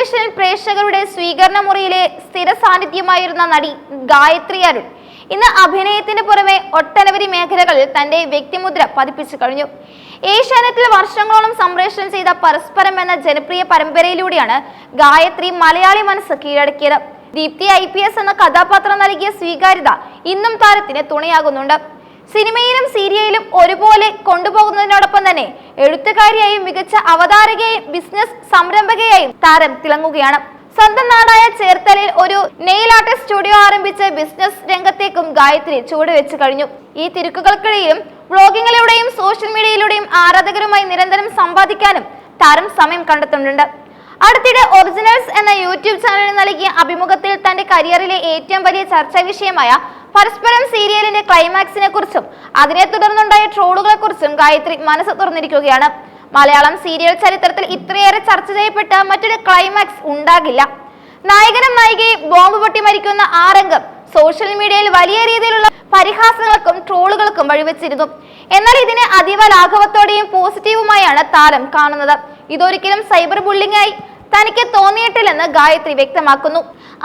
Television പ്രേക്ഷകരുടെ സ്വീകരണ മുറിയിലെ സ്ഥിര സാന്നിധ്യമായിരുന്ന നടി ഗായത്രി അരുൺ ഇന്ന് അഭിനയത്തിന് പുറമെ ഒട്ടനവധി മേഖലകളിൽ തന്റെ വ്യക്തിമുദ്ര പതിപ്പിച്ചു കഴിഞ്ഞു. ഏഷ്യാനെറ്റിൽ വർഷങ്ങളോളം സംപ്രേഷണം ചെയ്ത പരസ്പരം എന്ന ജനപ്രിയ പരമ്പരയിലൂടെയാണ് ഗായത്രി മലയാളി മനസ്സ് കീഴടക്കിയത്. ദീപ്തി IPS എന്ന കഥാപാത്രം നൽകിയ സ്വീകാര്യത ഇന്നും താരത്തിന് തുണയാകുന്നുണ്ട്. സിനിമയിലും സീരിയലിലും ഒരുപോലെ കൊണ്ടുപോകുന്നതിനോടൊപ്പം തന്നെ എഴുത്തുകാരിയായും മികച്ച അവതാരകയായും ബിസിനസ് സംരംഭകയായും താരം തിളങ്ങുകയാണ്. സ്വന്തം നാടായ ചേർത്തലയിൽ ഒരു നെയിൽ ആർട്ട് സ്റ്റുഡിയോ ആരംഭിച്ച് ബിസിനസ് രംഗത്തേക്കും ഗായത്രി ചുവടുവെച്ചു കഴിഞ്ഞു. ഈ തിരക്കുകൾക്കിടയിലും വ്ളോഗിങ്ങിലൂടെയും സോഷ്യൽ മീഡിയയിലൂടെയും ആരാധകരുമായി നിരന്തരം സമ്പാദിക്കാനും താരം സമയം കണ്ടെത്തുന്നുണ്ട്. അടുത്തിടെ ഒറിജിനൽസ് എന്ന യൂട്യൂബ് ചാനലിന് നൽകിയ അഭിമുഖത്തിൽ തന്റെ കരിയറിലെ ഏറ്റവും വലിയ ചർച്ചാ വിഷയമായ പരസ്പരം സീരിയലിന്റെ ക്ലൈമാക്സിനെ കുറിച്ചും അതിനെ തുടർന്നുണ്ടായ ട്രോളുകളെ കുറിച്ചും ഗായത്രി മനസ്സ് തുറന്നിരിക്കുകയാണ്. മലയാളം സീരിയൽ ചരിത്രത്തിൽ ഇത്രയേറെ ചർച്ച ചെയ്യപ്പെട്ട മറ്റൊരു ക്ലൈമാക്സ് ഉണ്ടാകില്ല. നായകനും നായികയും ബോംബ് പൊട്ടി മരിക്കുന്ന ആ രംഗം സോഷ്യൽ മീഡിയയിൽ വലിയ രീതിയിലുള്ള പരിഹാസങ്ങൾക്കും ട്രോളുകൾക്കും വഴിവെച്ചിരുന്നു. എന്നാൽ ഇതിനെ അതീവ ലാഘവത്തോടെയും പോസിറ്റീവുമായാണ് താരം കാണുന്നത്. ഇതൊരിക്കലും സൈബർ ബുള്ളിംഗ് ആയി തനിക്ക് തോന്നിയിട്ടില്ലെന്ന് ഗായത്രി വ്യക്തമാക്കുന്നു.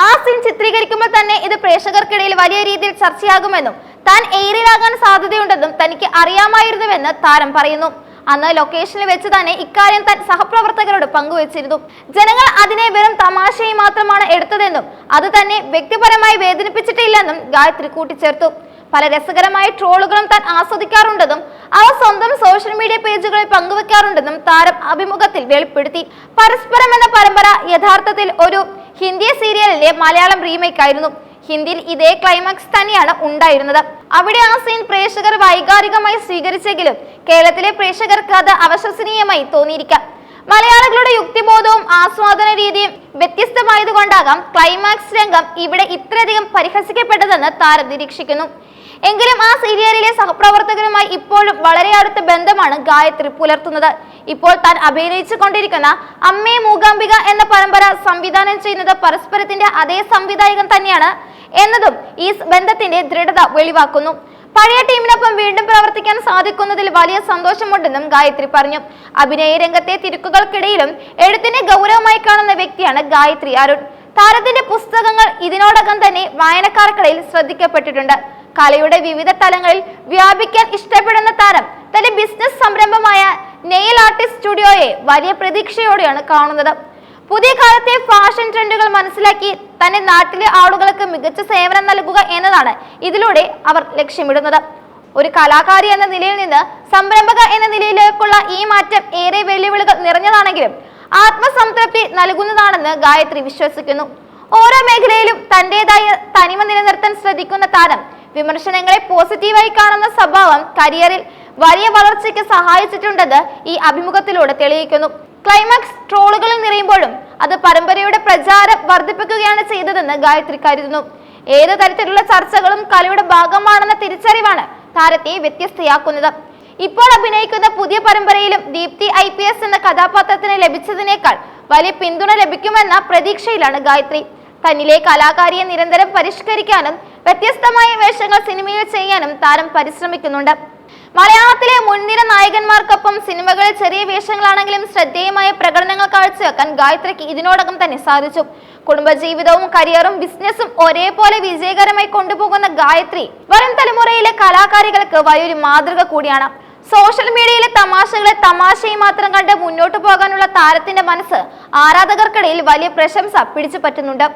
ആ സീൻ ചിത്രീകരിക്കുമ്പോൾ തന്നെ ഇത് പ്രേക്ഷകർക്കിടയിൽ വലിയ രീതിയിൽ ചർച്ചയാകുമെന്നും താൻ എയറിലാകാൻ സാധ്യതയുണ്ടെന്നും തനിക്ക് അറിയാമായിരുന്നുവെന്ന് താരം പറയുന്നു. അന്ന് ലൊക്കേഷനിൽ വെച്ച് തന്നെ ഇക്കാര്യം താൻ സഹപ്രവർത്തകരോട് പങ്കുവച്ചിരുന്നു. ജനങ്ങൾ അതിനെ വെറും തമാശയായി മാത്രമാണ് എടുത്തതെന്നും അത് തന്നെ വ്യക്തിപരമായി വേദനിപ്പിച്ചിട്ടില്ലെന്നും ഗായത്രി കൂട്ടിച്ചേർത്തു. പല രസകരമായ ട്രോളുകളും താൻ ആസ്വദിക്കാറുണ്ടെന്നും അവ സ്വന്തം സോഷ്യൽ മീഡിയ പേജുകളിൽ പങ്കുവെക്കാറുണ്ടെന്നും താരം അഭിമുഖത്തിൽ വെളിപ്പെടുത്തി. പരസ്പരം എന്ന പരമ്പര യഥാർത്ഥത്തിൽ ഒരു ഹിന്ദി സീരിയലിന്റെ മലയാളം റീമേക്ക് ആയിരുന്നു. ഹിന്ദിയിൽ ഇതേ ക്ലൈമാക്സ് തന്നെയാണ് ഉണ്ടായിരുന്നത്. അവിടെ ആ സീൻ പ്രേക്ഷകർ വൈകാരികമായി സ്വീകരിച്ചെങ്കിലും കേരളത്തിലെ പ്രേക്ഷകർക്ക് അത് അവിശ്വസനീയമായി തോന്നിയിരിക്കാം. മലയാളികളുടെ യുക്തിബോധവും ആസ്വാദന രീതിയും വ്യത്യസ്തമായതുകൊണ്ടാകാം ക്ലൈമാക്സ് രംഗം ഇവിടെ ഇത്രയധികം പരിഹസിക്കപ്പെട്ടതെന്ന് താരം നിരീക്ഷിക്കുന്നു. എങ്കിലും ആ സീരിയലിലെ സഹപ്രവർത്തകരുമായി ഇപ്പോഴും വളരെ അടുത്ത ബന്ധമാണ് ഗായത്രി പുലർത്തുന്നത്. ഇപ്പോൾ താൻ അഭിനയിച്ചു കൊണ്ടിരിക്കുന്ന അമ്മേ മൂകാംബിക എന്ന പരമ്പര സംവിധാനം ചെയ്യുന്നത് പരസ്പരത്തിന്റെ അതേ സംവിധായകൻ തന്നെയാണ് എന്നതും ഈ ബന്ധത്തിന്റെ ദൃഢത വെളിവാക്കുന്നു. പഴയ ടീമിനൊപ്പം വീണ്ടും പ്രവർത്തിക്കാൻ സാധിക്കുന്നതിൽ വലിയ സന്തോഷമുണ്ടെന്നും ഗായത്രി പറഞ്ഞു. അഭിനയ രംഗത്തെ തിരക്കുകൾക്കിടയിലും എഴുത്തിനെ ഗൗരവമായി കാണുന്ന വ്യക്തിയാണ് ഗായത്രി അരുൺ. താരത്തിന്റെ പുസ്തകങ്ങൾ ഇതിനോടകം തന്നെ വായനക്കാർക്കിടയിൽ ശ്രദ്ധിക്കപ്പെട്ടിട്ടുണ്ട്. കലയുടെ വിവിധ തലങ്ങളിൽ വ്യാപിക്കാൻ ഇഷ്ടപ്പെടുന്ന താരം തന്റെ ബിസിനസ് സംരംഭമായ നെയിൽ ആർട്ടിസ്റ്റ് സ്റ്റുഡിയോയെ വലിയ പ്രതീക്ഷയോടെയാണ് കാണുന്നത്. പുതിയ കാലത്തെ ഫാഷൻ ട്രെൻഡുകൾ മനസ്സിലാക്കി തന്റെ നാട്ടിലെ ആളുകൾക്ക് മികച്ച സേവനം നൽകുക എന്നതാണ് ഇതിലൂടെ അവർ ലക്ഷ്യമിടുന്നത്. ഒരു കലാകാരി എന്ന നിലയിൽ നിന്ന് സംരംഭക എന്ന നിലയിലേക്കുള്ള ഈ മാറ്റം ഏറെ വെല്ലുവിളികൾ നിറഞ്ഞതാണെങ്കിലും ആത്മസംതൃപ്തി നൽകുന്നതാണെന്ന് ഗായത്രി വിശ്വസിക്കുന്നു. ഓരോ മേഖലയിലും തന്റേതായ തനിമ നിലനിർത്താൻ ശ്രദ്ധിക്കുന്ന താരം വിമർശനങ്ങളെ പോസിറ്റീവായി കാണുന്ന സ്വഭാവം കരിയറിൽ വലിയ വളർച്ചയ്ക്ക് സഹായിച്ചിട്ടുണ്ടെന്ന് ഈ അഭിമുഖത്തിലൂടെ തെളിയിക്കുന്നു. ക്ലൈമാക്സ് ട്രോളുകളിൽ നിറയുമ്പോഴും അത് പരമ്പരയുടെ പ്രചാരം വർദ്ധിപ്പിക്കുകയാണ് ചെയ്തതെന്ന് ഗായത്രി കരുതുന്നു. ഏത് തരത്തിലുള്ള ചർച്ചകളും കലയുടെ ഭാഗമാണെന്ന തിരിച്ചറിവാണ് താരത്തെ വ്യത്യസ്തയാക്കുന്നത്. ഇപ്പോൾ അഭിനയിക്കുന്ന പുതിയ പരമ്പരയിലും ദീപ്തി IPS എന്ന കഥാപാത്രത്തിന് ലഭിച്ചതിനേക്കാൾ വലിയ പിന്തുണ ലഭിക്കുമെന്ന പ്രതീക്ഷയിലാണ് ഗായത്രി. തന്നിലെ കലാകാരിയെ നിരന്തരം പരിഷ്കരിക്കാനും വ്യത്യസ്തമായ വേഷങ്ങൾ സിനിമയിൽ ചെയ്യാനും താരം പരിശ്രമിക്കുന്നുണ്ട്. മലയാളത്തിലെ മുൻനിര നായകന്മാർക്കൊപ്പം സിനിമകളിൽ ചെറിയ വേഷങ്ങളാണെങ്കിലും ശ്രദ്ധേയമായ പ്രകടനങ്ങൾ കാഴ്ചവെക്കാൻ ഗായത്രിക്ക് ഇതിനോടകം തന്നെ സാധിച്ചു. കുടുംബജീവിതവും കരിയറും ബിസിനസ്സും ഒരേപോലെ വിജയകരമായി കൊണ്ടുപോകുന്ന ഗായത്രി വരും തലമുറയിലെ കലാകാരികൾക്ക് വലിയൊരു മാതൃക കൂടിയാണ്. സോഷ്യൽ മീഡിയയിലെ തമാശകളെ തമാശയായി മാത്രം കണ്ട് മുന്നോട്ടു പോകാനുള്ള താരത്തിന്റെ മനസ്സ് ആരാധകർക്കിടയിൽ വലിയ പ്രശംസ പിടിച്ചു പറ്റുന്നുണ്ട്.